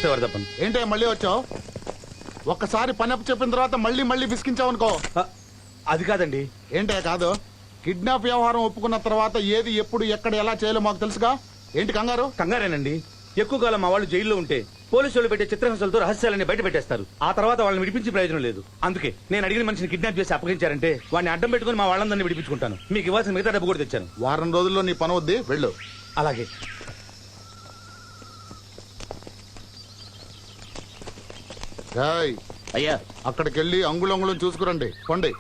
నమస్తే వరదప్పన్. ఏంటే మళ్ళీ వచ్చావు? ఒక్కసారి పని అప్పు చెప్పిన తర్వాత మళ్ళీ మళ్ళీ విసిగించావు అనుకో. అది కాదండి. ఏంటే కాదు, కిడ్నాప్ వ్యవహారం ఒప్పుకున్న తర్వాత ఏది ఎప్పుడు ఎక్కడ ఎలా చేయాలో మాకు తెలుసుగా. ఏంటి కంగారు? కంగారేనండి. ఎక్కువ కాలం మా వాళ్ళు జైల్లో ఉంటే పోలీసులు పెట్టే చిత్రహింసలతో రహస్యాలని బయట పెట్టేస్తారు. ఆ తర్వాత వాళ్ళని విడిపించే ప్రయోజనం లేదు. అందుకే నేను అడిగిన మనిషిని కిడ్నాప్ చేసి అప్పగించారంటే వాడిని అడ్డం పెట్టుకుని మా వాళ్ళందరినీ విడిపించుకుంటాను. మీకు ఇవ్వాల్సిన మిగతా డబ్బు కూడా తెచ్చాను. వారం రోజుల్లో నీ పని వద్ది, వెళ్ళు. అలాగే. అయ్యా, అక్కడికి వెళ్ళి అంగుళంగుళం చూసుకురండి. పొండి.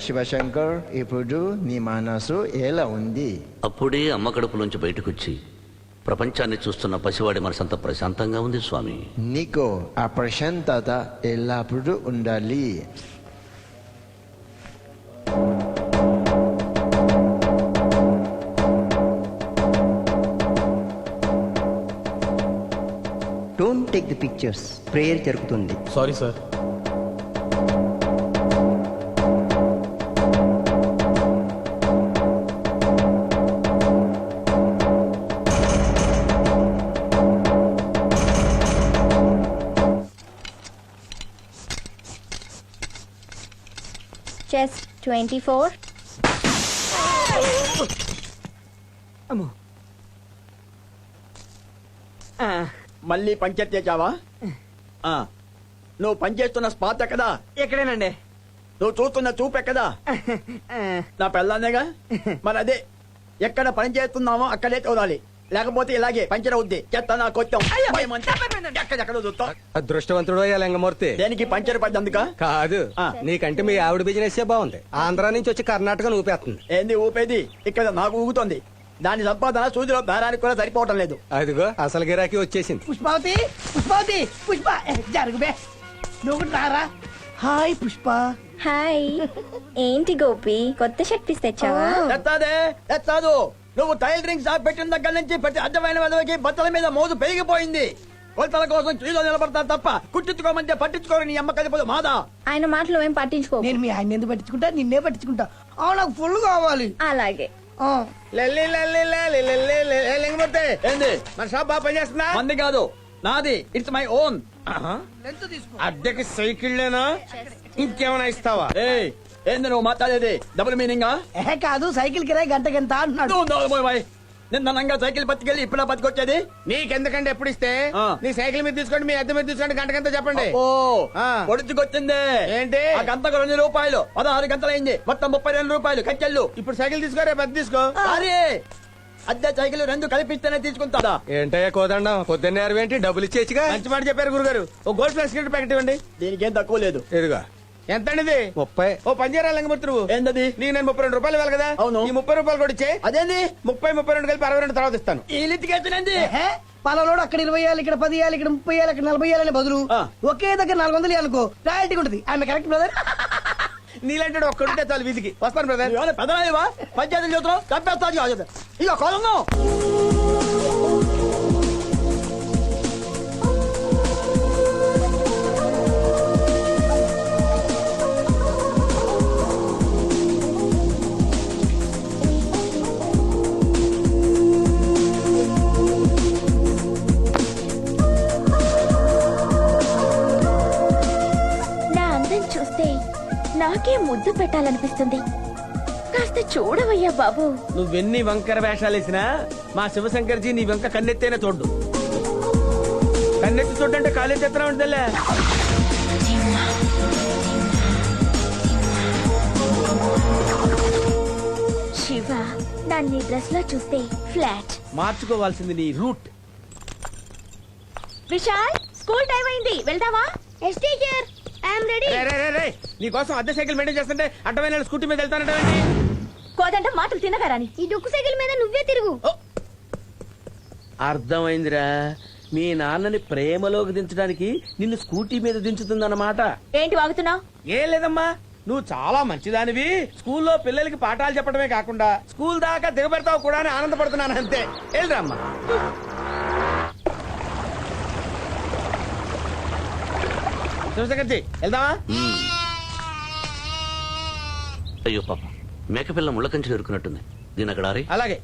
శివశంకర్, ఇప్పుడు నీ మనసు ఎలా ఉంది? అప్పుడే అమ్మ కడుపులోంచి బయటకొచ్చి ప్రపంచాన్ని చూస్తున్న పసివాడి మనసంతా ప్రశాంతంగా ఉంది స్వామి. నీకు ఆ ప్రశాంతత ఎల్లప్పుడూ ఉండాలి. Don't take the pictures. Prayer జరుగుతుంది. Sorry sir. Chest 24. మళ్ళీ పంచాయతీ చేసావా? నువ్వు పనిచేస్తున్న స్పాట్ ఎక్కదా? ఎక్కడేనండి. నువ్వు చూస్తున్న చూపు ఎక్కదా? నా పెళ్ళానేగా. మరి అదే ఎక్కడ పని చేస్తున్నామో అక్కడే చూడాలి, లేకపోతే ఇలాగే పంచర్ అవుద్ది. చెత్త నా కొంచెం ఎక్కడెక్కడ చూస్తావు. అదృష్టవంతుడు లింగమూర్తి. దేనికి పంచర్ పడ్డందుక? కాదు, నీకంటే మీ ఆవిడ బిజినెస్ బాగుంది. ఆంధ్ర నుంచి వచ్చి కర్ణాటక ఊపేస్తుంది. ఏంది ఊపేది? ఇక్కడ నాకు ఊగుతోంది. దాని సంపాదన సూదిలో దారానికి కూడా సరిపోవటం లేదు. అదిగో అసలు గిరాకీ వచ్చేసింది. పుష్పావతి, పుష్పావతి, పుష్ప జరుగుబే. నువ్వు రారా. హాయ్ పుష్ప. హాయ్. ఏంటి గోపి, కొత్త షర్ట్ పీస్ తెచ్చావా? తెచ్చాదు. నువ్వు టైలరింగ్ షాప్ పెట్టిన దగ్గర నుంచి ప్రతి అడ్డమైన విధవకి బట్టల మీద మోజు పెరిగిపోయింది. కొలతల కోసం క్యూలో నిలబడతారు తప్ప కుట్టించుకోమంటే పట్టించుకోరు. నీ అమ్మ కలిపోదు మాదా. ఆయన మాటలు ఏం పట్టించుకో. నేను మీ ఆయన ఎందుకు పట్టించుకుంటా, నిన్నే పట్టించుకుంటా. నాకు ఫుల్ కావాలి. అలాగే ఆ. లింగమూర్తి ఏంది మన షాప్ బాగా పనిచేస్తుందా? మంది కాదు నాది, ఇట్స్ మై ఓన్. అద్దెకి సైకిళ్ళేనా ఇంకేమైనా ఇస్తావా? ఏయ్ ఏంది నువ్వు మాట్లాడేది? డబుల్ మీనింగా? కాదు సైకిల్ కిరాయి గంటకెంత అంటున్నాడు. నిన్న నంగా సైకిల్ పట్టుకెళ్ళి ఇప్పుడు పట్టుకొచ్చేది. నీకెందుకంటే ఎప్పుడు ఇస్తే ఆ. నీ సైకిల్ మీద తీసుకోండి, మీ అద్దె మీద తీసుకోండి, గంటకంతా చెప్పండి. ఓ ఆ. పొడుచుకొచ్చింది ఏంటి? ఆ గంటకు 2 రూపాయలు, 16 గంటలైంది, మొత్తం 32 రూపాయలు కట్టెళ్ళు. ఇప్పుడు సైకిల్ తీసుకో, రేపు అద్దె తీసుకో. అరే అద్దె సైకిల్ 2 కలిపిస్తేనే తీసుకుంటాదా? ఏంటయ్యా కోదండం పొద్దున్నే ఏంటి డబ్బులు ఇచ్చేచ్చుగా. మంచి మాట చెప్పారు గురుగారు. ఓ గోల్డ్ ప్లస్ కిట్ ప్యాకెట్ ఇవ్వండి. దీనికి ఏం తక్కువ లేదు. ఎదుగా ఎంత అండి ఇది? 30. ఓ పని చేయరా లింగమూర్తి, నువ్వు ఏందది? నీకు నేను 32 రూపాయలు ఇవ్వాలి కదా. అవును. ఈ 30 రూపాయలు కూడా ఇచ్చే. అదేంది 32 కలిపి 62 తర్వాత ఇస్తాను. ఈ లిత్తికేసినంది? పలాలోడు అక్కడ 20 వేయాలి, ఇక్కడ 10 వేయాలి, ఇక్కడ 30 వేయాలి, అక్కడ 40 వేయాలని బదులు ఆ. ఒకే దగ్గర 400 వేయాలనుకో రాయల్టీ ఉంటుంది. ఆమె కరెక్ట్ బ్రదర్. నీలాంటి ఒక్కడుంటే చాలు వీధికి. వస్తాను బ్రదర్. పెద్దవా పంచాయతీ చూద్దాం చంపేస్తా. ఇక కొలను నా అందం చూస్తే నాకే ముద్దు పెట్టాలనిపిస్తుంది. కాస్త చూడవయ్యా బాబు. నువ్వెన్ని వంకర వేషాలు వేసినా మా శివశంకర్జీ నీ వెంక కన్నెత్తైనా చూడ్డు. కన్నెత్తి చూడంటే కాలేజ్ ఎత్తనా ఉంటుందిలే. శివ నన్ను డ్రెస్ లో చూస్తే ఫ్లాట్. మార్చుకోవాల్సింది నీ రూట్. విశాల్ స్కూల్ టైం అయింది, వెళ్దామా? Yes teacher I'm ready. నీ కోసం అద్దె సైకిల్ మెయింటైన్ చేస్తుంటే అడ్డమైన స్కూటీ మీద వెళ్తానంటే కోదంట మాటలు తినగారాని ఈ డొక్కు సైకిల్ మీద నువ్వే తిరుగు. అర్థమైందిరా. మీ నాన్నని ప్రేమలోకి దించడానికి నిన్ను స్కూటీ మీద దించుతుందన్నమాట. ఏంటి వాగుతున్నావు? ఏం లేదమ్మా, నువ్వు చాలా మంచిదానివి. స్కూల్లో పిల్లలకి పాఠాలు చెప్పడమే కాకుండా స్కూల్ దాకా దిగబెడతావు కూడా అని ఆనందపడుతున్నాను అంతే. వెళ్ళరా అమ్మా. శివశంకర్జీ వెళ్దామా? అయ్యో పాప, మేకపిల్ల ముళ్ళ కంచెలు ఎరుకున్నట్టుంది. దీని అక్కడ ఆరి. అలాగే.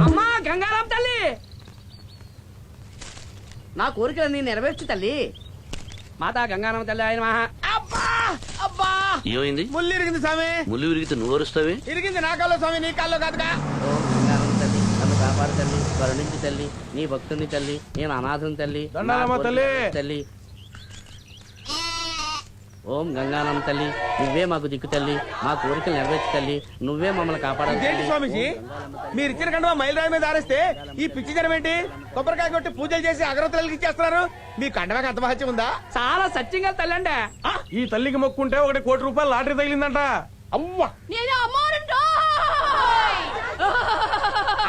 అమ్మా గంగారాం తల్లి, నా కోరికలన్నీ నెరవేర్చు తల్లి. మాతా గంగారాం తల్లి ఆయన మహా. అబ్బా అబ్బా ఏమైంది? ముళ్ళు ఇరిగింది స్వామి. ముళ్ళు విరిగితే నువ్వు అరుస్తావే? ఇరిగింది నా కాల్లో స్వామి, నీ కాల్లో కాదుగా. తల్లి నన్ను కాపాడు తల్లి, కరుణించి తల్లి, నీ భక్తుని తల్లి, నేను అనాథం తల్లి, దండాలమ్మ తల్లి. తల్లి. ఓం గంగానం తల్లి, నువ్వే మాకు దిక్కు తల్లి, మా కోరికలు నెరవేర్చు తల్లి, నువ్వే మమ్మల్ని కాపాడాలి ఇదేంటి తల్లి. స్వామిజీ, మీరు ఇచ్చిన కండువా మైలురాయి మీద ఆరేస్తే ఈ పిచ్చి జనం ఏంటి? కొబ్బరికాయ కొట్టి పూజలు చేసి అగరత్తులకి ఇచ్చేస్తున్నారు. మీ కండవాకి అంత మహత్యం ఉందా? చాలా సత్యంగా తల్లి అండి. ఈ తల్లికి మొక్కుంటే 1 కోటి రూపాయలు లాటరీ తగిలిందంట. అవ్వా, నేను అమ్మోరుంటో.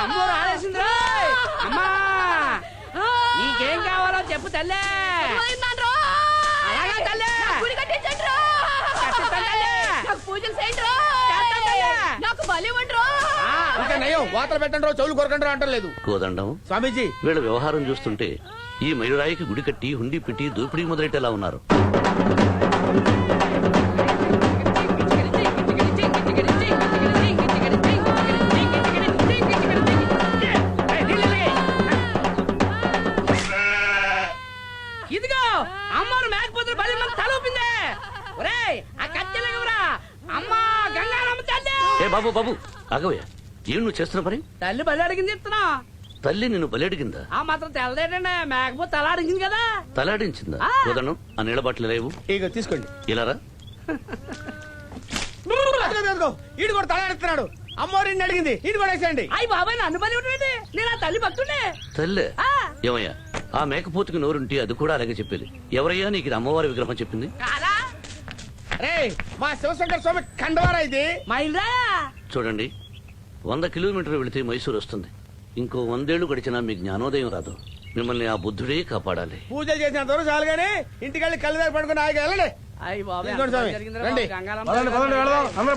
అమ్మోరు ఆడేసిందిరా. అమ్మా నీకేం కావాలో చెప్పు తల్లే. అలాగా తల్లే. కట్టిస్తాను తల్లే. ఇంకా నయం, వాతలు పెట్టండి రో, చెవులు కొరకండి రో అంటలేదు. కోదండం, స్వామీజీ వీళ్ళ వ్యవహారం చూస్తుంటే ఈ మయూరాయికి గుడి కట్టి హుండీ పెట్టి దోపిడీ మొదలెట్టేలా ఉన్నారు. ఇదిగో అమ్మోరు మేకపోతులు 10 మంది తలూపింది. ఒరేయ్ ఆ కత్తెలరా. అమ్మా గంగారమ్మ తల్లి. ఏ బాబు బాబు ఆగవయ్యా, ఏం నువ్వు చేస్తున్న పని? తల్లి బలి అడిగింది చెప్తున్నా. తల్లి నిన్ను బలెడిగిందా? ఆ మాత్రం తెల్లదేటండి, మేకపోతే తల అడిగింది కదా. తలాడించిందా? ఆ. కోదండం, ఆ నీళ్ళ బాటిల్ లేవు. ఇక తీసుకోండి. ఇలారా. ఈడు కూడా తలాడుతున్నాడు. అమ్మోరిని అడిగింది, ఈడు కూడా వేసేయండి. అయ్యి బాబాయ్ నన్ను బలి ఉంటుంది. నేను ఆ తల్లి భక్తుడే. తల్లే ఆ. ఏమయ్యా, ఆ మేకపోతుకి నోరుంటే అది కూడా అలాగే చెప్పేది. ఎవరయ్యా నీకు ఇది అమ్మవారి విగ్రహం చెప్పింది? కాదా రే, మా శివశంకర్ స్వామి కండవారా ఇది. మైల్రా. చూడండి, 100 కిలోమీటర్లు వెళితే మైసూరు వస్తుంది. ఇంకో 100 ఏళ్లు గడిచినా మీ జ్ఞానోదయం రాదు. మిమ్మల్ని ఆ బుద్ధుడే కాపాడాలి. పూజలు చేసినంత వరకు చాలు గానీ ఇంటికి వెళ్ళి కళ్ళు దగ్గర పడుకుని ఆగి వెళ్ళండి. అయ్యి బాబాయ్ ఇదిగోండి స్వామి, జరిగిందిరా రండి. బాబు, గంగారమ్మ తల్లి.